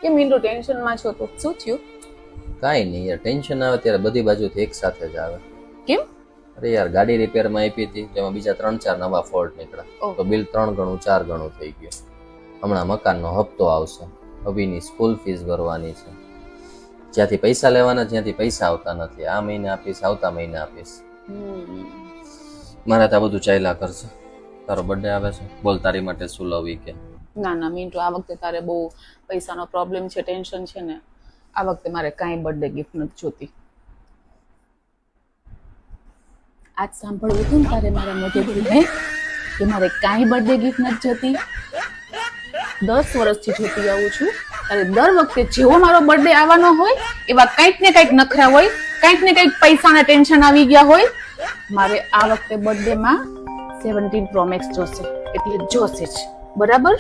કે મીંડું ટેન્શનમાં છો તો શું થયું? કાંઈ નહીં યાર, ટેન્શન આવે ત્યારે બધી બાજુથી એક સાથે જ આવે. કેમ? અરે યાર, ગાડી રિપેરમાં આપી હતી, જેમાં બીજા 3-4 નવા ફોલ્ટ નીકળ્યા, તો બિલ 3 ગણું 4 ગણું થઈ ગયું. હમણાં મકાનનો હપ્તો આવશે, અભીની સ્કૂલ ફીસ ભરવાની છે, જ્યાંથી પૈસા લેવાના, જ્યાંથી પૈસા આવતા નથી. આ મહિને આપીશ, આવતા મહિને આપીશ. મારે તો આ બધું ચાલ્યા કરશે. તારો બર્થડે આવે છે, બોલ તારી માટે શું લવી કે? ના ના મીંટુ, આ વખતે તારે બહુ પૈસાનો પ્રોબ્લેમ છે, ટેન્શન છે ને, આ વખતે મારે કાંઈ બર્થડે ગિફ્ટ નથી જોતી. આજ સાંભળવું હતું ને તારે મારા મોઢેથી, હે, કે મારે કાંઈ બર્થડે ગિફ્ટ નથી જોતી. 10 વર્ષથી જોતી આવું છું. અને દર વખતે જેવો મારો બર્થડે આવવાનો હોય એવા કંઈક ને કંઈક નખરા હોય, કંઈક ને કંઈક પૈસાના ટેન્શન આવી ગયા હોય. મારે આ વખતે બર્થડેમાં 17 Pro Max જોશે, એટલે જોશે જ. બરાબર?